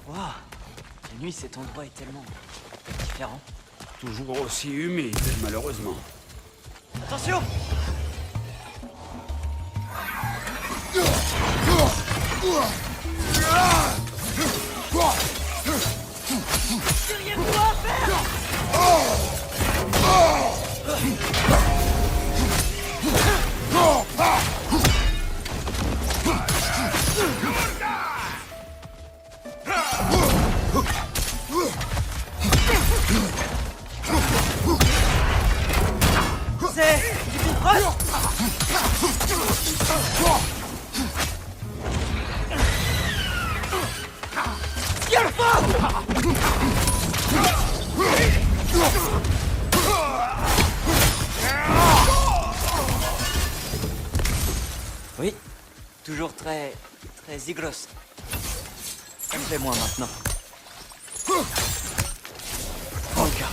Waouh! La nuit, cet endroit est tellement différent. Toujours aussi humide, malheureusement. Attention! Derrière-toi, père! C'est du Bifrost! Oui, toujours très ziglos. Ça me fait moins maintenant. Franca.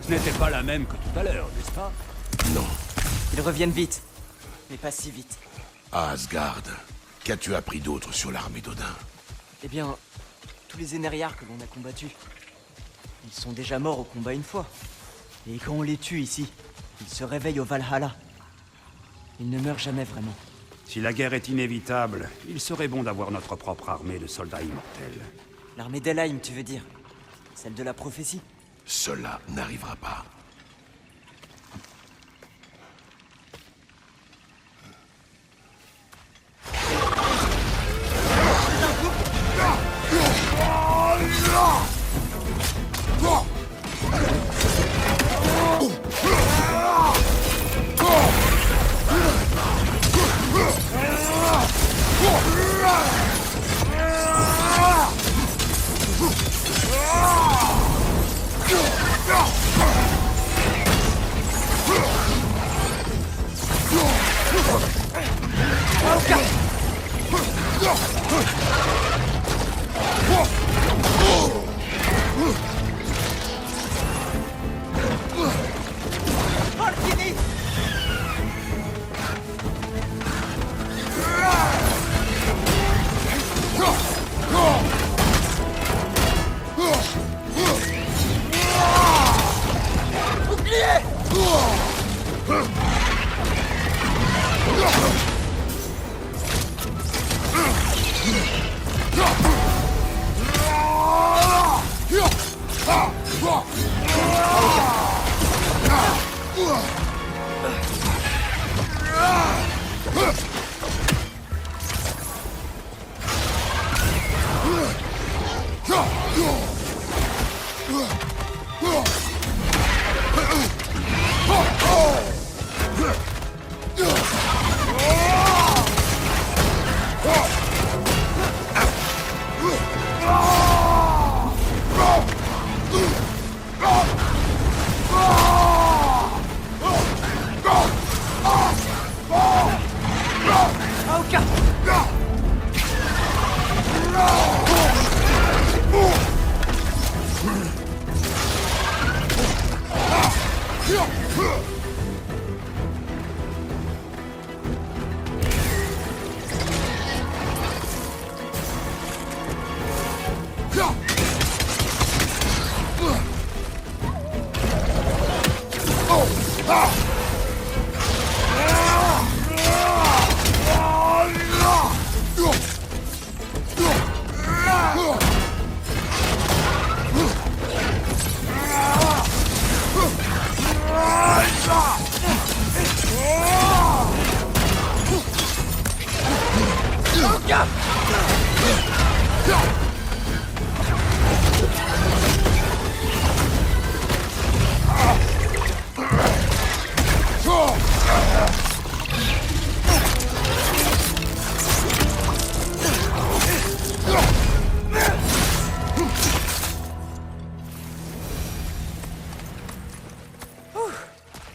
Ce n'était pas la même que tout à l'heure, n'est-ce pas? Non. Ils reviennent vite, mais pas si vite. Asgard, qu'as-tu appris d'autre sur l'armée d'Odin? Eh bien, tous les Énériards que l'on a combattus, ils sont déjà morts au combat une fois. Et quand on les tue ici, ils se réveillent au Valhalla. Ils ne meurent jamais vraiment. Si la guerre est inévitable, il serait bon d'avoir notre propre armée de soldats immortels. L'armée d'Helheim, tu veux dire? Celle de la prophétie? Cela n'arrivera pas.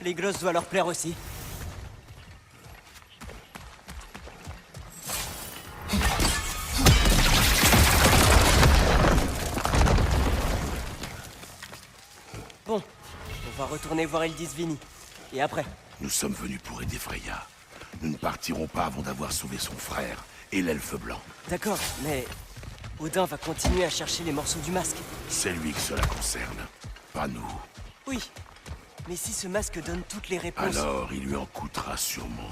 Les glosses doivent leur plaire aussi. Bon, on va retourner voir Ildis Vini. Et après? Nous sommes venus pour aider Freya. Nous ne partirons pas avant d'avoir sauvé son frère et l'elfe blanc. D'accord, mais Odin va continuer à chercher les morceaux du masque. C'est lui que cela concerne, pas nous. Oui, mais si ce masque donne toutes les réponses... Alors, il lui en coûtera sûrement.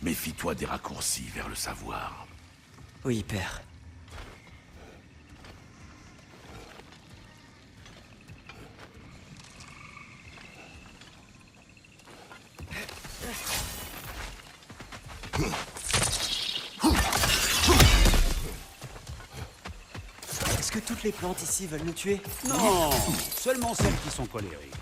Méfie-toi des raccourcis vers le savoir. Oui, père. Est-ce que toutes les plantes ici veulent nous tuer? Non, seulement celles qui sont colériques.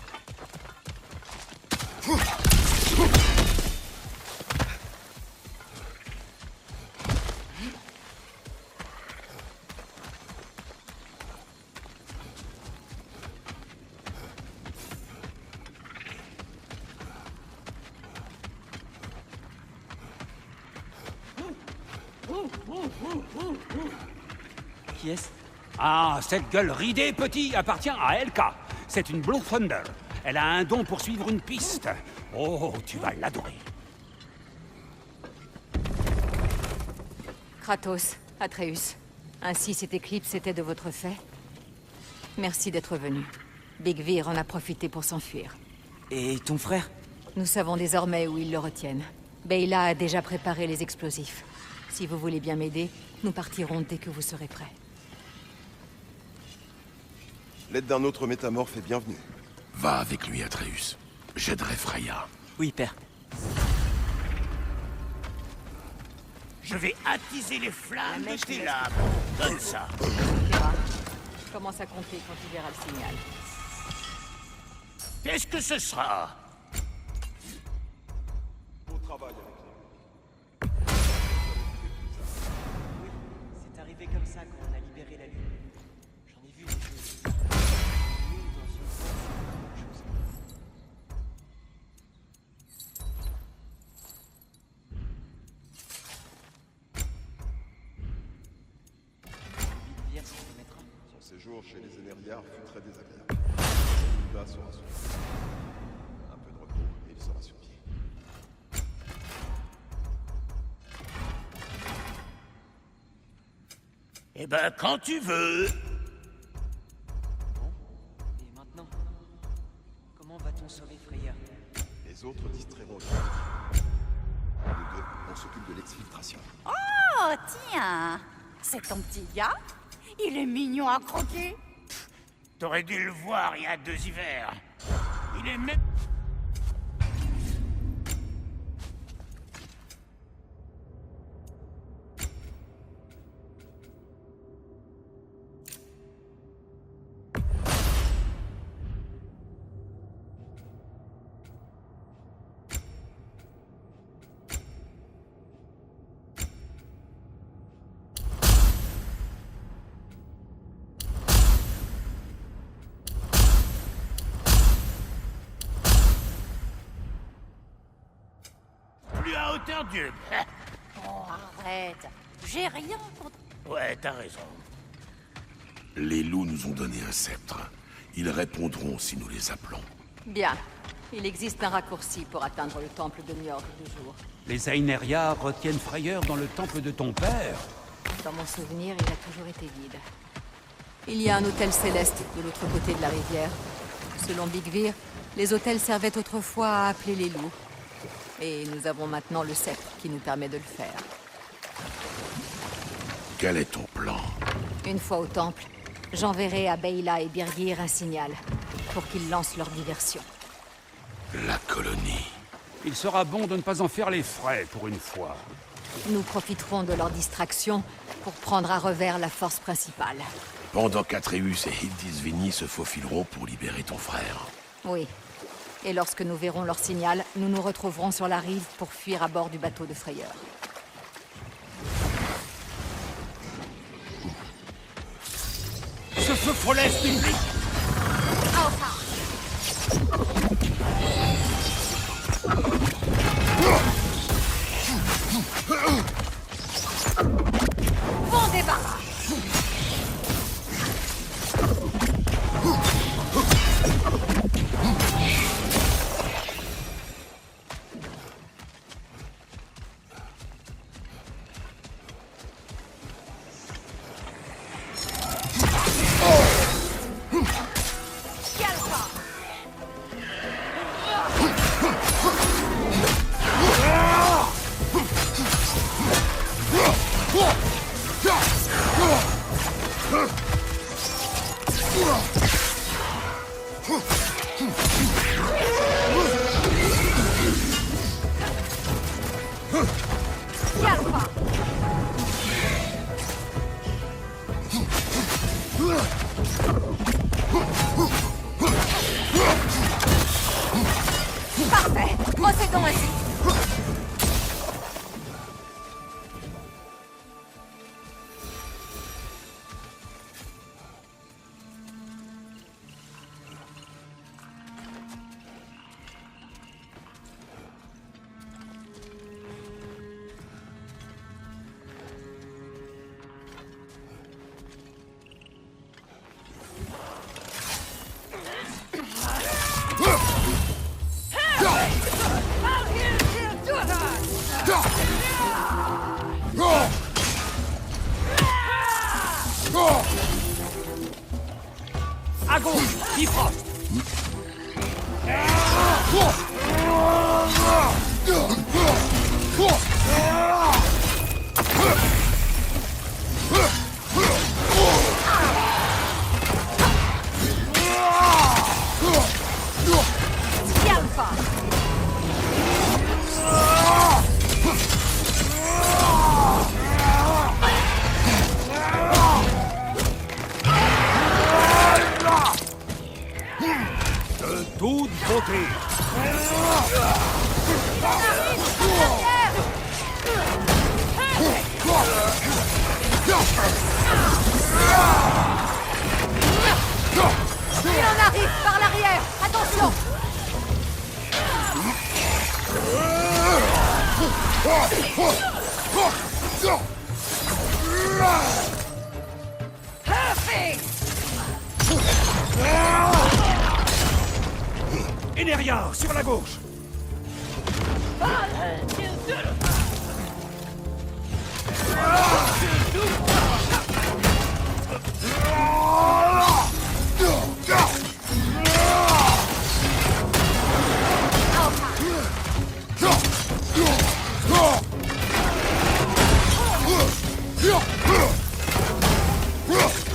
Qui est-ce? Ah, cette gueule ridée, petit, appartient à Elka. C'est une Blue Thunder. Elle a un don pour suivre une piste. Oh, tu vas l'adorer. Kratos, Atreus. Ainsi cette éclipse était de votre fait? Merci d'être venu. Big Vir en a profité pour s'enfuir. Et ton frère? Nous savons désormais où ils le retiennent. Beyla a déjà préparé les explosifs. Si vous voulez bien m'aider, nous partirons dès que vous serez prêts. L'aide d'un autre métamorphe est bienvenue. Va avec lui, Atreus. J'aiderai Freya. Oui, père. Je vais attiser les flammes de tes lames. Donne ça. Kira, commence à compter quand tu verras le signal. Qu'est-ce que ce sera? Bon travail avec Oui, c'est arrivé comme ça quand on a libéré la Lune. J'en ai vu des choses. Une dans une grotte, c'est quelque chose. Vite, se remettra. son séjour chez les Énériards fut très désagréable. Hilda sera sur pied. Un peu de repos et il sera sur pied. Eh ben, quand tu veux. Bon, et maintenant? Comment va-t-on sauver Freya? Les autres distrairont le Nous deux, on s'occupe de l'exfiltration. Oh, tiens! C'est ton petit gars? Il est mignon à croquer. T'aurais dû le voir il y a 2 hivers. Il est même... plus à hauteur d'Hugh. Oh, arrête. J'ai rien contre... Ouais, t'as raison. Les loups nous ont donné un sceptre. Ils répondront si nous les appelons. Bien. Il existe un raccourci pour atteindre le temple de Njord du jour. Les Ainérias retiennent frayeur dans le temple de ton père. Dans mon souvenir, il a toujours été vide. Il y a un hôtel céleste de l'autre côté de la rivière. Selon Big Vir, Les hôtels servaient autrefois à appeler les loups. Et nous avons maintenant le sceptre qui nous permet de le faire. Quel est ton plan? Une fois au temple, j'enverrai à Beyla et Birgir un signal pour qu'ils lancent leur diversion. La colonie. Il sera bon de ne pas en faire les frais pour une fois. Nous profiterons de leur distraction pour prendre à revers la force principale. Pendant qu'Atreus et Hildisvini se faufileront pour libérer ton frère. Oui. Et lorsque nous verrons leur signal, nous nous retrouverons sur la rive pour fuir à bord du bateau de Frayeur. Ce feu follet public. Bon débarras. Parfait. Procédons ainsi. À gauche, Bifrost. Alpha. De toute beauté. Il en arrive par l'arrière. Attention. Eneria, sur la gauche.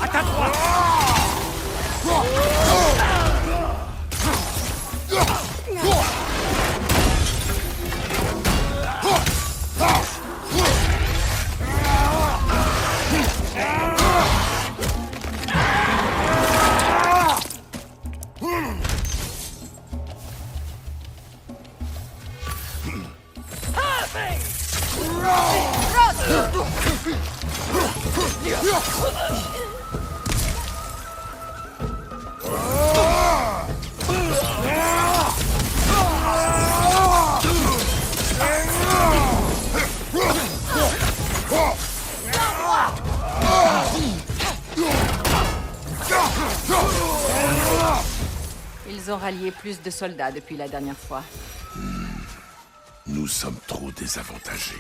À ta droite. Ils ont rallié plus de soldats depuis la dernière fois. Nous sommes trop désavantagés.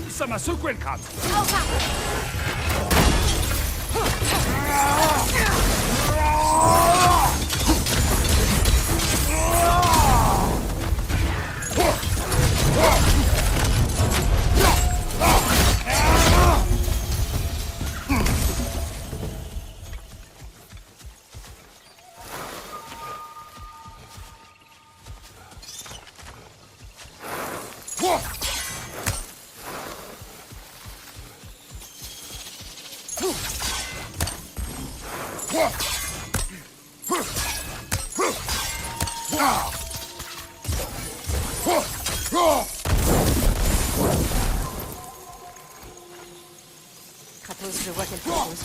Ça m'a secoué le crâne. Kratos, je vois quelque chose.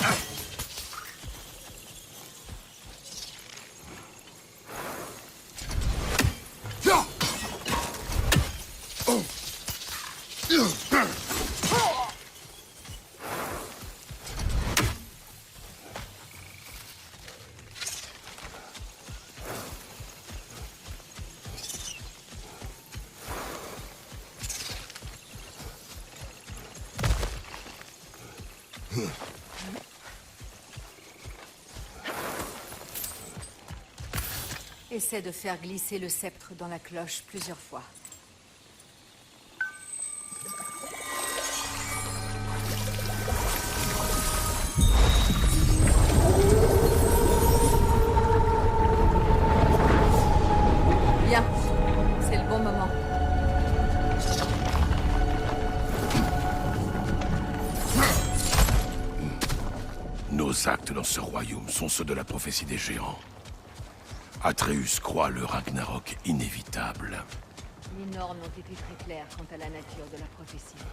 Essaie de faire glisser le sceptre dans la cloche plusieurs fois. Bien, c'est le bon moment. Nos actes dans ce royaume sont ceux de la prophétie des géants. Atreus croit le Ragnarok inévitable. Les normes ont été très claires quant à la nature de la prophétie.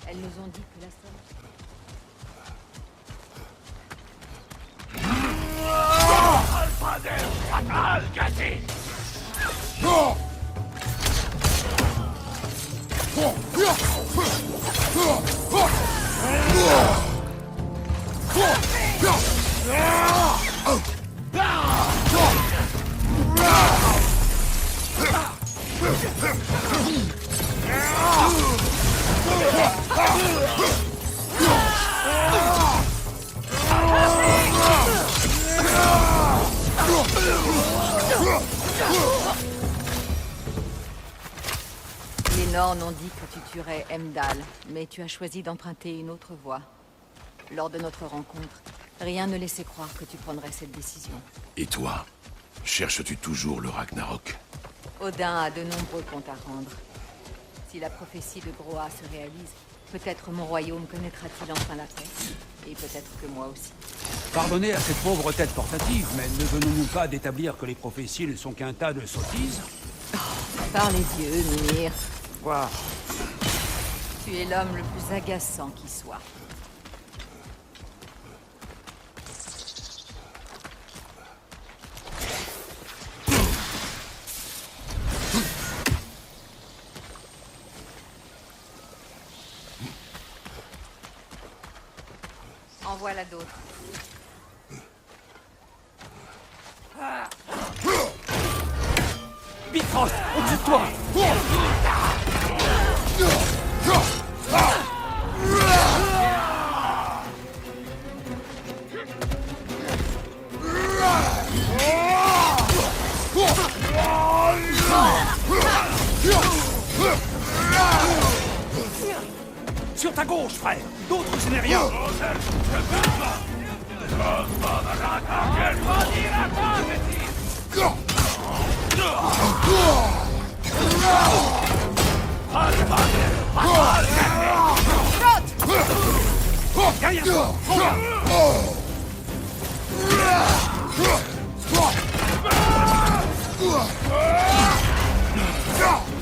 Elles nous ont dit que la somme... Les Norns ont dit que tu tuerais Heimdall, mais tu as choisi d'emprunter une autre voie. Lors de notre rencontre, rien ne laissait croire que tu prendrais cette décision. Et toi, cherches-tu toujours le Ragnarok? Odin a de nombreux comptes à rendre. Si la prophétie de Groa se réalise, peut-être mon royaume connaîtra-t-il enfin la paix. Et peut-être que moi aussi. Pardonnez à cette pauvre tête portative, mais ne venons-nous pas d'établir que les prophéties ne sont qu'un tas de sottises? Par les dieux, Mimir. Quoi? Tu es l'homme le plus agaçant qui soit. En voilà d'autres. Bifrost, au-dessus de toi! Sur ta gauche, frère. D'autres Sénériens. Derrière toi.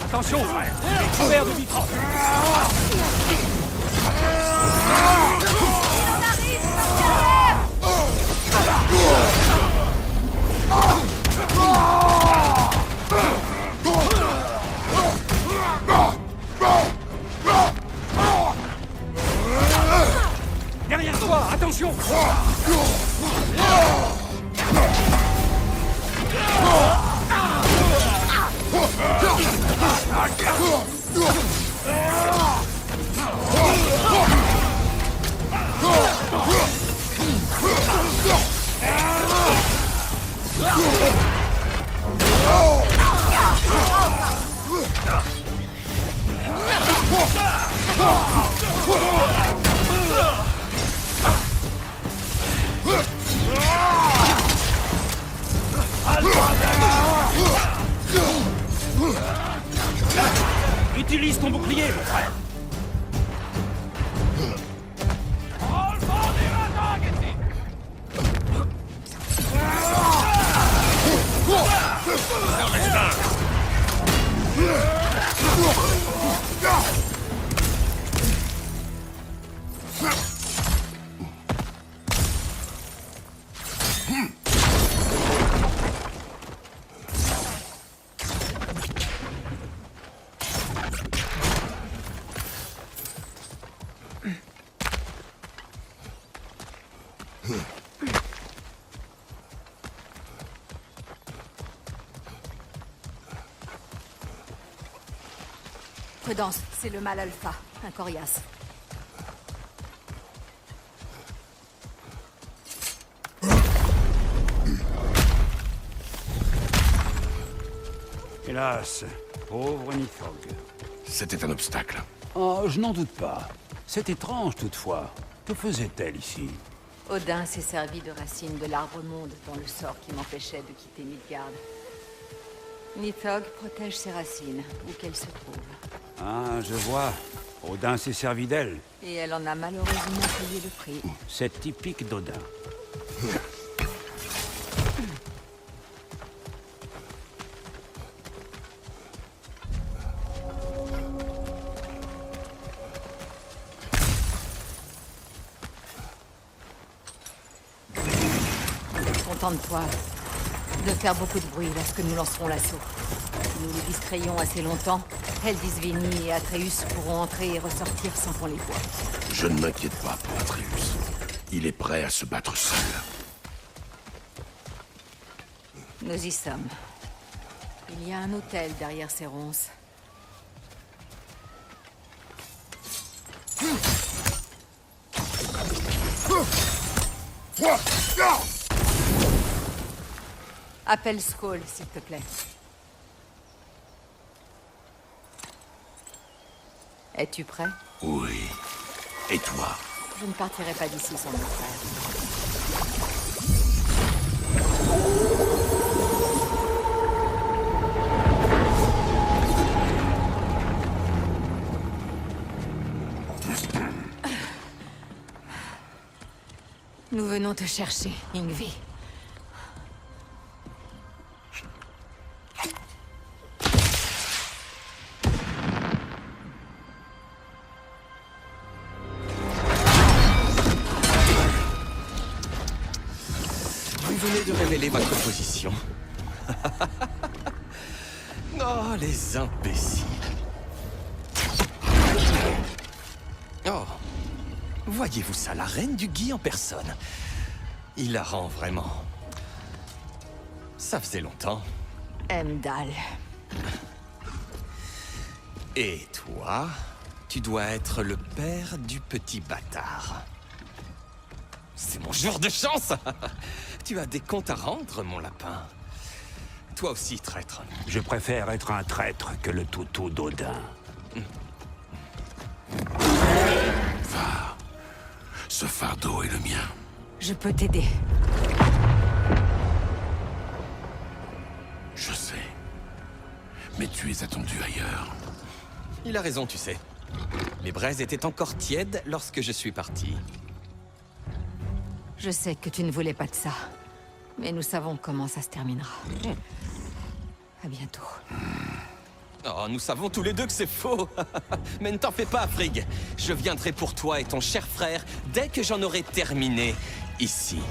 Attention, frère. Il est couvert de vitraux. Derrière toi, attention! Utilise ton bouclier, mon frère. Prudence, c'est le mal alpha, un coriace. Hélas, pauvre Nithog. C'était un obstacle. Oh, je n'en doute pas. C'est étrange, toutefois. Que faisait-elle ici? Odin s'est servi de racines de l'arbre-monde dans le sort qui m'empêchait de quitter Midgard. Nithog protège ses racines, où qu'elles se trouvent. Ah, je vois. Odin s'est servi d'elle. Et elle en a malheureusement payé le prix. C'est typique d'Odin. Contente-toi de faire beaucoup de bruit lorsque nous lancerons l'assaut. Si nous les distrayons assez longtemps, Eldisvini et Atreus pourront entrer et ressortir sans qu'on les voie. Je ne m'inquiète pas pour Atreus. Il est prêt à se battre seul. Nous y sommes. Il y a un hôtel derrière ces ronces. Appelle Skoll, s'il te plaît. Es-tu prêt? Oui. Et toi? Je ne partirai pas d'ici sans mon frère. Nous venons te chercher, Yngvi. Vous venez de révéler votre position. Oh, les imbéciles. Oh, voyez-vous ça, la reine du Gui en personne. Hilarant, vraiment. Ça faisait longtemps. Heimdall. Et toi, tu dois être le père du petit bâtard. C'est mon jour de chance. Tu as des comptes à rendre, mon lapin. Toi aussi, traître. Je préfère être un traître que le toutou d'Odin. Ce fardeau est le mien. Je peux t'aider. Je sais. Mais tu es attendu ailleurs. Il a raison, tu sais. Les braises étaient encore tièdes lorsque je suis parti. Je sais que tu ne voulais pas de ça. Mais nous savons comment ça se terminera. À bientôt. Oh, nous savons tous les deux que c'est faux. Mais ne t'en fais pas, Frigg. Je viendrai pour toi et ton cher frère dès que j'en aurai terminé ici.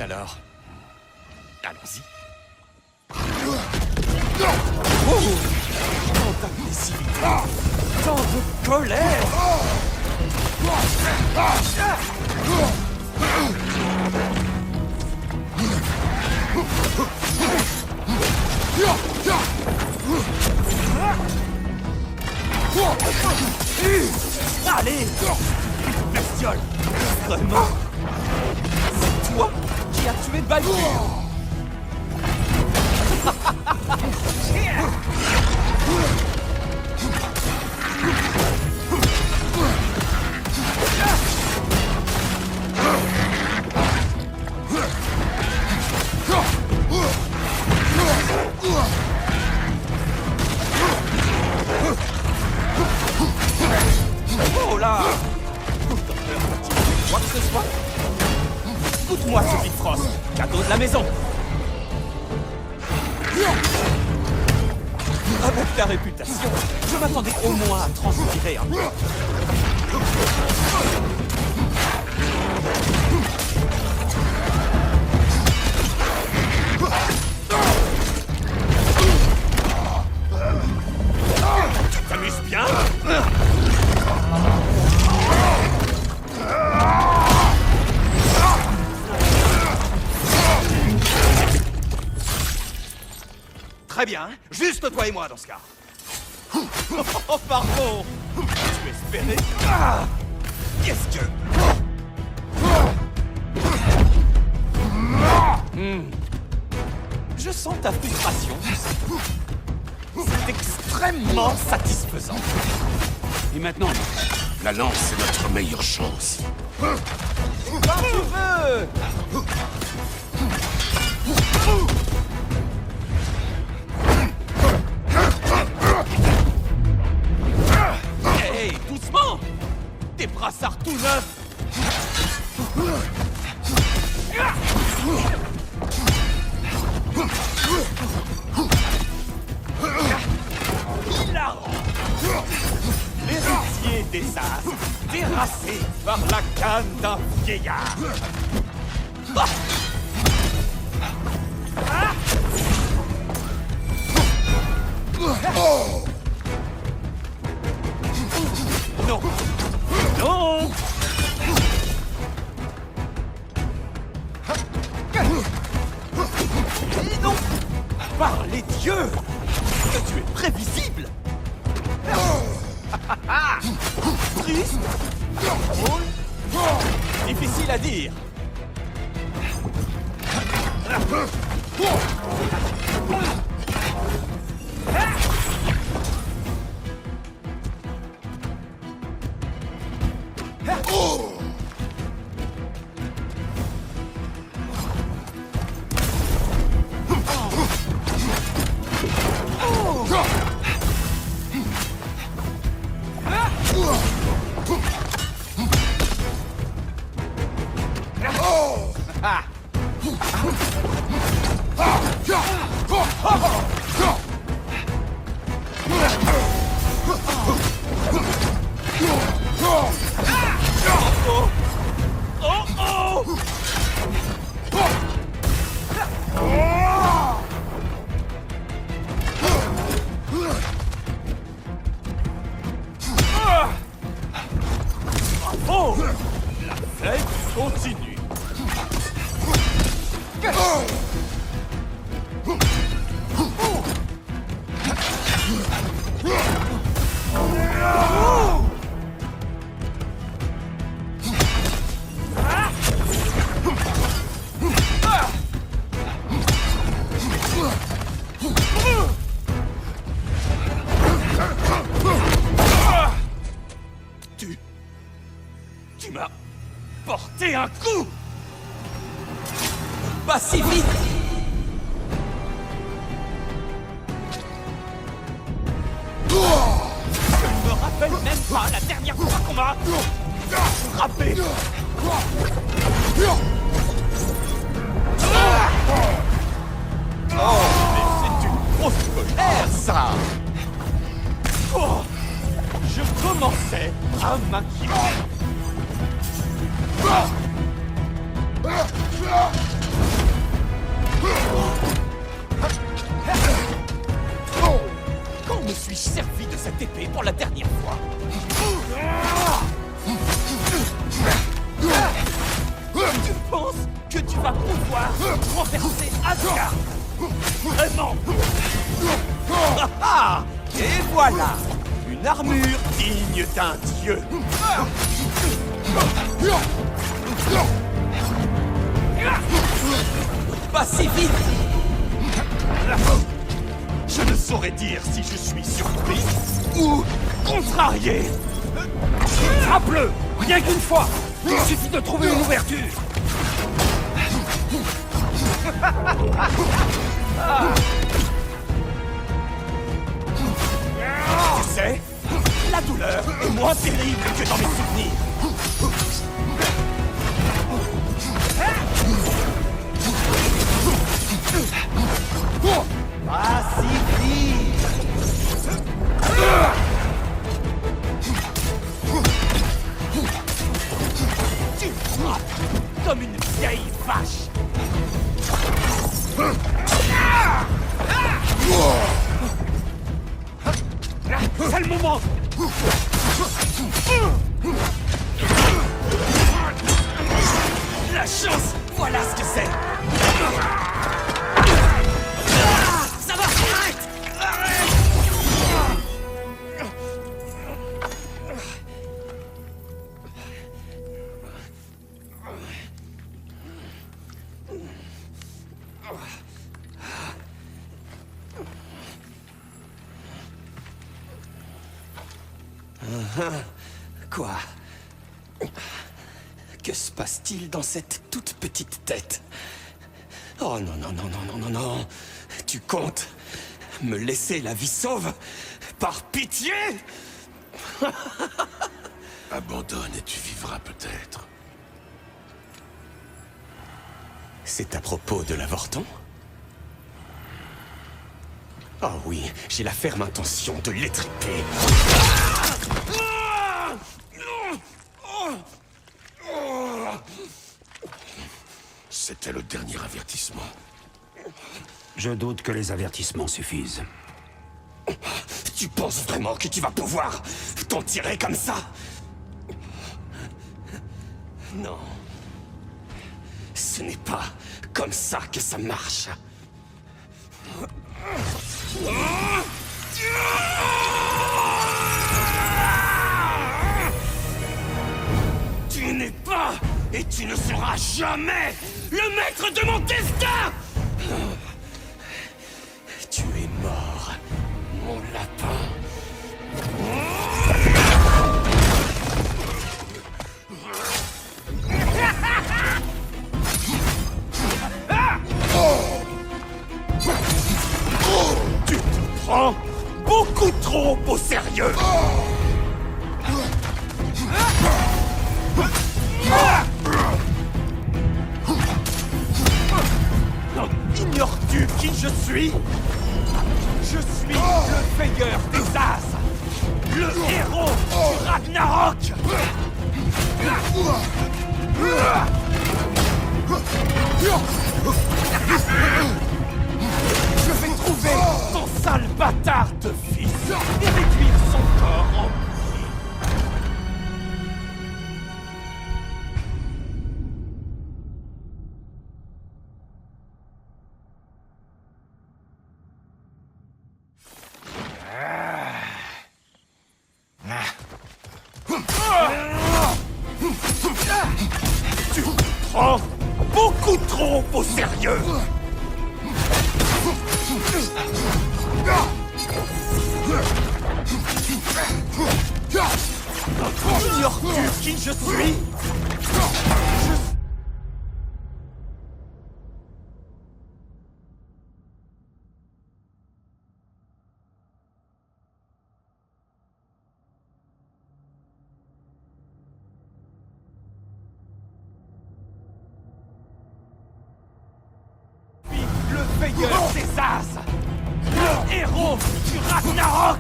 Alors, allons-y. Tant d'agressivité, tant de colère. Allez, bestiole. Vraiment? C'est toi qui as tué Baldur. Oh là! Quoi que ce soit? Écoute-moi, ce Bifrost, cadeau de la maison. Avec ta réputation, je m'attendais au moins à transpirer un peu. Tu t'amuses bien? Très bien, juste toi et moi dans ce cas. Oh, pardon. Tu espérais? Qu'est-ce que... Je sens ta frustration. C'est extrêmement satisfaisant. Et maintenant, La lance est notre meilleure chance. Quand tu veux. Hey, doucement. Tes brassards tout neufs. Hilarant. L'héritier des As, terrassé par la canne d'un vieillard. Ah. Ah. Non. Non. Et non. Par les dieux, que tu es prévisible. Triste. Drôle. Difficile à dire. porter un coup! Pas si vite! Je ne me rappelle même pas la dernière fois qu'on m'a frappé! Oh, mais c'est une grosse colère, ça! Oh, je commençais à m'inquiéter. Quand me suis-je servi de cette épée pour la dernière fois? Tu penses que tu vas pouvoir renverser Asgard? Vraiment? Ah! Et voilà! Une armure digne d'un dieu! Pas si vite! Je ne saurais dire si je suis surpris ou contrarié! Frappe-le! Rien qu'une fois! Il suffit de trouver une ouverture! Tu sais, la douleur est moins terrible que dans mes souvenirs. Pas si vite! Tu frappes comme une vieille vache! C'est le moment! La chance, voilà ce que c'est! Ça va! Arrête! Quoi? Que se passe-t-il dans cette toute petite tête? Oh non, non, non, non, non, non, non. Tu comptes me laisser la vie sauve? Par pitié? Abandonne et tu vivras peut-être. C'est à propos de l'avorton? Ah oui, j'ai la ferme intention de l'étriper. C'était le dernier avertissement. Je doute que les avertissements suffisent. Tu penses vraiment que tu vas pouvoir t'en tirer comme ça? Non. Ce n'est pas comme ça que ça marche. Tu n'es pas et tu ne seras jamais le maître de mon destin! Tu es mort, mon lapin. Tu te prends beaucoup trop au sérieux! Ignores-tu qui je suis? Je suis le veilleur des As, le héros du Ragnarok! Je vais trouver ton sale bâtard de fils et réduire son corps en bouillie. Tu te prends beaucoup trop au sérieux! Ignores-tu qui je suis? Je héros du Ragnarok!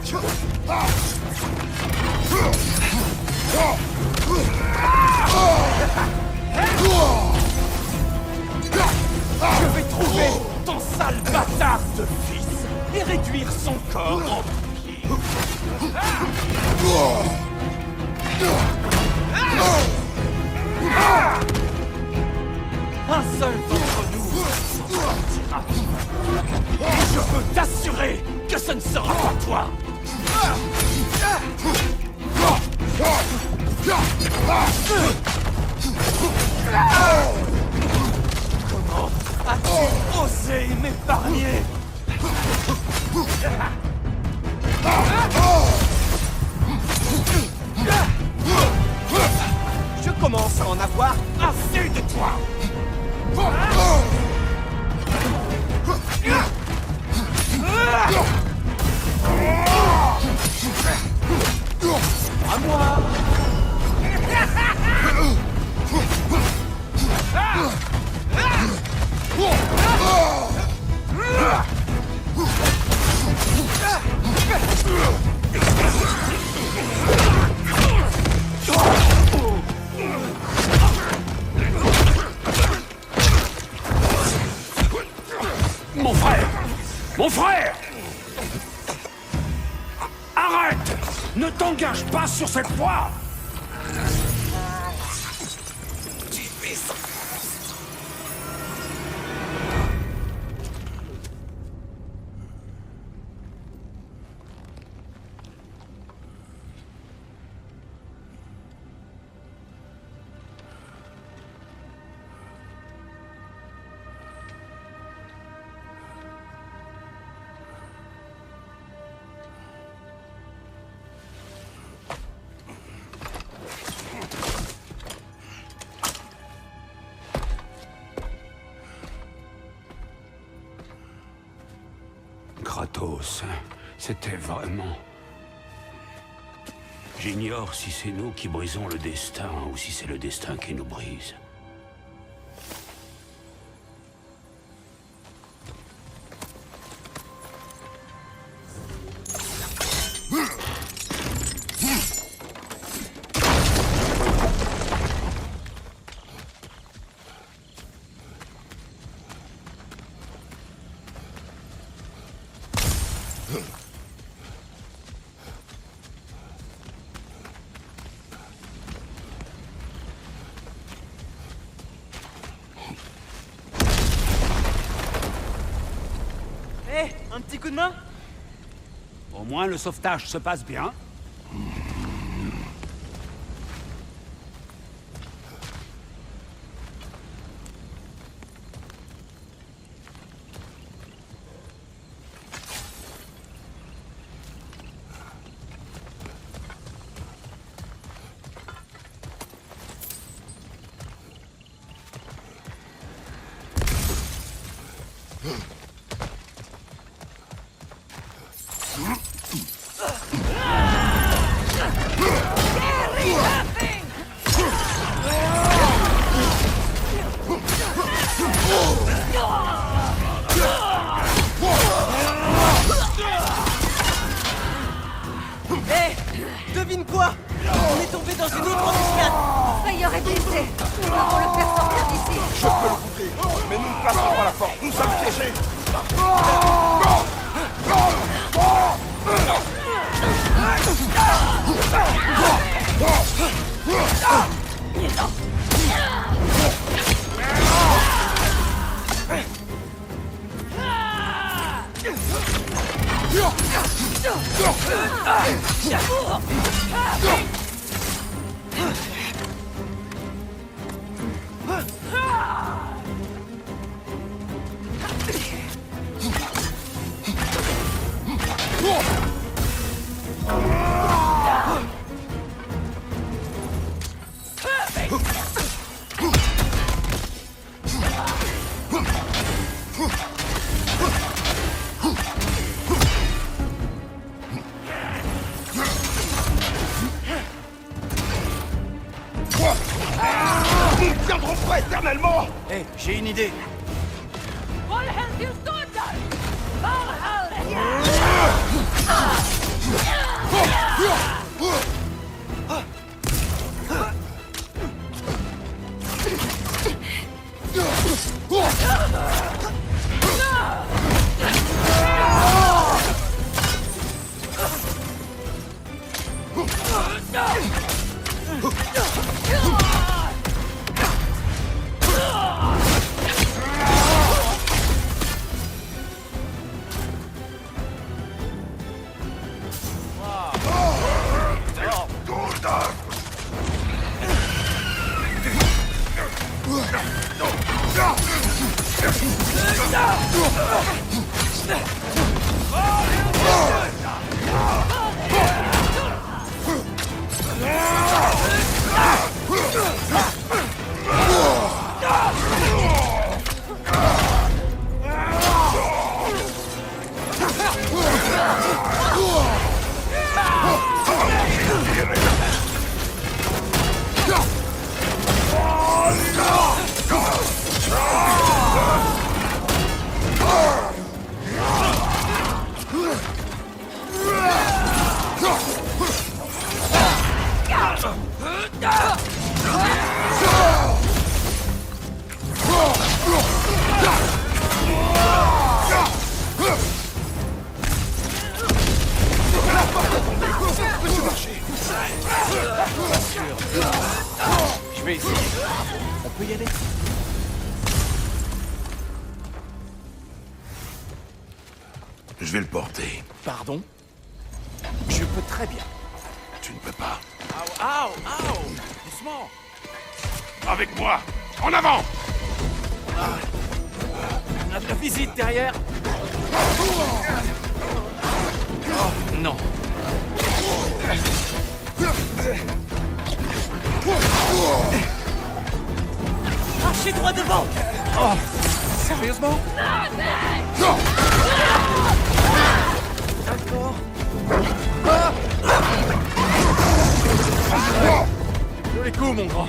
Je vais trouver ton sale bâtard de fils et réduire son corps en pieds. Un seul d'entre nous s'en sortira. Et je peux t'assurer que ce ne sera pas toi. Comment as-tu osé m'épargner? Je commence à en avoir assez de toi. À moi. Mon frère! Mon frère! Arrête! Ne t'engage pas sur cette voie! Kratos, c'était vraiment... J'ignore si c'est nous qui brisons le destin ou si c'est le destin qui nous brise. Hé, un petit coup de main? Au moins le sauvetage se passe bien. Hé, devine quoi? On est tombé dans une autre embuscade. Frayeur est blessé. Nous devons le faire sortir d'ici. Je peux le couper, mais nous ne passerons pas la porte. Nous sommes piégés. Nous ne tiendrons pas éternellement. Hé, j'ai une idée. Valhalla, you stood there! Valhalla! Je vais essayer. On peut y aller? Je vais le porter. Pardon? Je peux très bien. Tu ne peux pas. Au! Doucement! Avec moi! En avant! On a de la visite derrière! Non. Marchez droit devant! Sérieusement? D'accord. Joli coup, mon grand.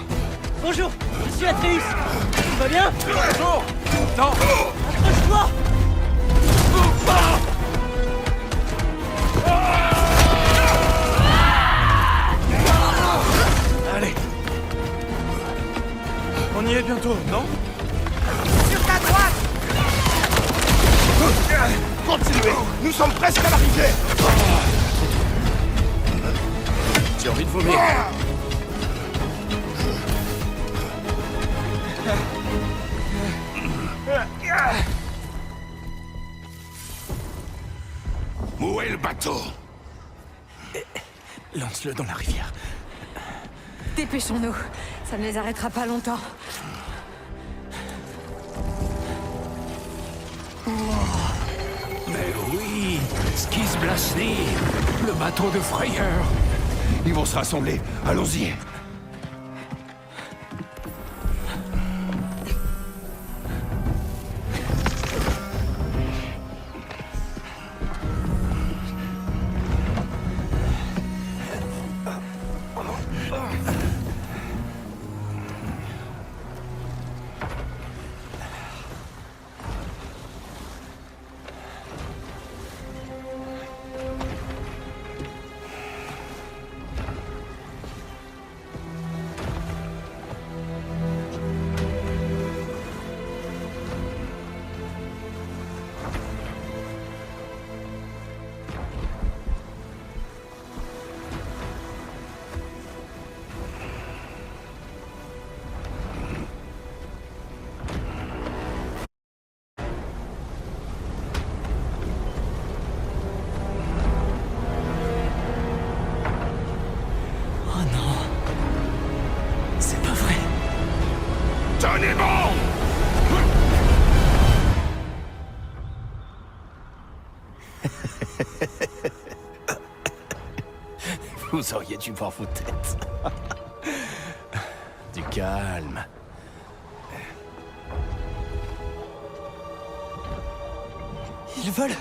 Bonjour, je suis Atreus. Tout va bien? Bonjour! Non! Accroche-toi! Allez! On y est bientôt, non? Sur ta droite! Continuez! Nous sommes presque à l'arrivée! J'ai envie de vomir. Où est le bateau? Lance-le dans la rivière. Dépêchons-nous. Ça ne les arrêtera pas longtemps. Mais oui, Skis Blasny, le bateau de frayeur. Ils vont se rassembler. Allons-y. Oh non. C'est pas vrai. Tenez bon! Vous auriez dû voir vos têtes. Du calme. Ils volent!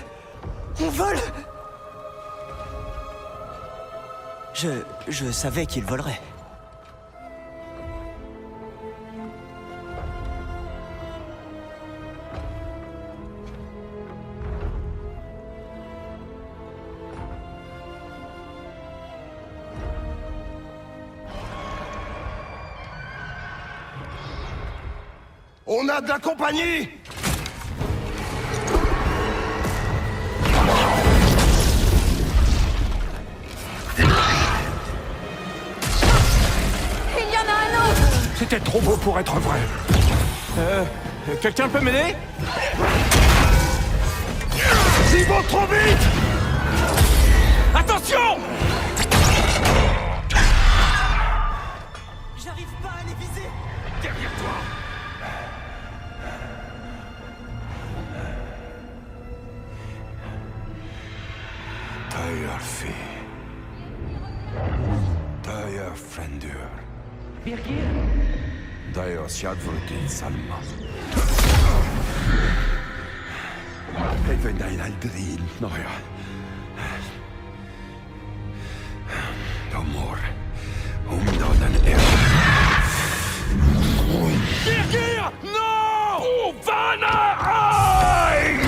On vole! Je savais qu'ils voleraient. On a de la compagnie! Il y en a un autre! C'était trop beau pour être vrai. Quelqu'un peut m'aider? Ils vont trop vite! Attention! J'arrive pas à les viser! Derrière toi. Tayarfi. Tayarfrendur. Dayosjadvurkin Salma. Even Aldrin, Noja. Domor. Omdanen Birgir! Non! Oh, Vanaheim!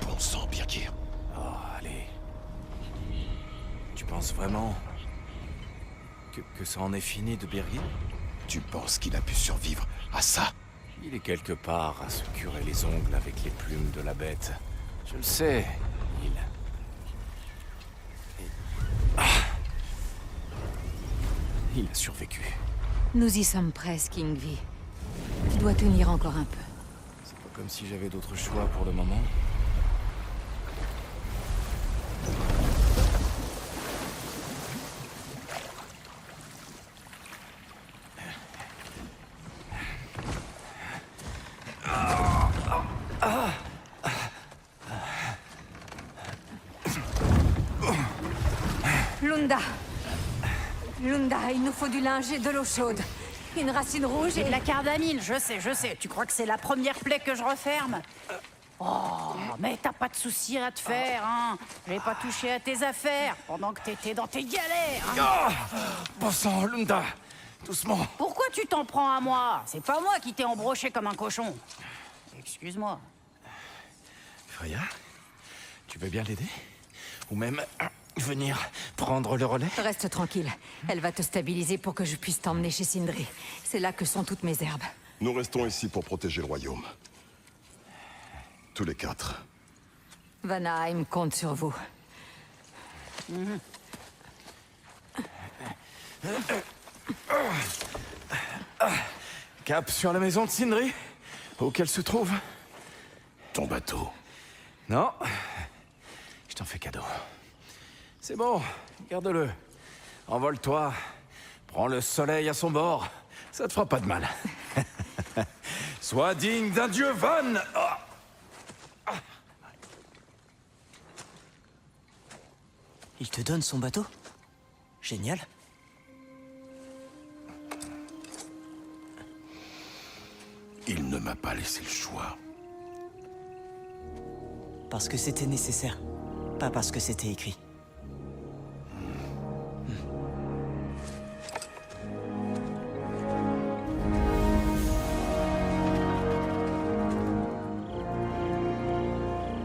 Bon sang, Birgir. Oh, allez. Tu penses vraiment que ça en est fini de Birgir? Tu penses qu'il a pu survivre à ça? Il est quelque part à se curer les ongles avec les plumes de la bête. Je le sais, il a survécu. Nous y sommes presque, Ingvi. Tu dois tenir encore un peu. C'est pas comme si j'avais d'autre choix pour le moment. Lunda! Lunda, il nous faut du linge et de l'eau chaude. Une racine rouge Et et... de la cardamine, je sais. Tu crois que c'est la première plaie que je referme? Oh, mais t'as pas de soucis à te faire, hein. J'ai pas touché à tes affaires pendant que t'étais dans tes galères, hein. Bon sang, Lunda! Doucement! Pourquoi tu t'en prends à moi? C'est pas moi qui t'ai embroché comme un cochon. Excuse-moi. Freya, tu veux bien l'aider? Ou même venir prendre le relais? Reste tranquille. Elle va te stabiliser pour que je puisse t'emmener chez Sindri. C'est là que sont toutes mes herbes. Nous restons ici pour protéger le royaume. Tous les quatre. Vanaheim compte sur vous. Cap sur la maison de Sindri? Où qu'elle se trouve? Ton bateau. Non. Je t'en fais cadeau. C'est bon, garde-le. Envole-toi. Prends le soleil à son bord. Ça te fera pas de mal. Sois digne d'un dieu Van! Oh. Il te donne son bateau? Génial. Il ne m'a pas laissé le choix. Parce que c'était nécessaire. Pas parce que c'était écrit.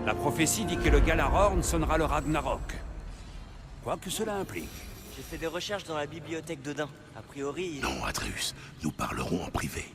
La prophétie dit que le Galarhorn sonnera le Ragnarok. Quoi que cela implique. J'ai fait des recherches dans la bibliothèque d'Odin. A priori... Non, Atreus, nous parlerons en privé.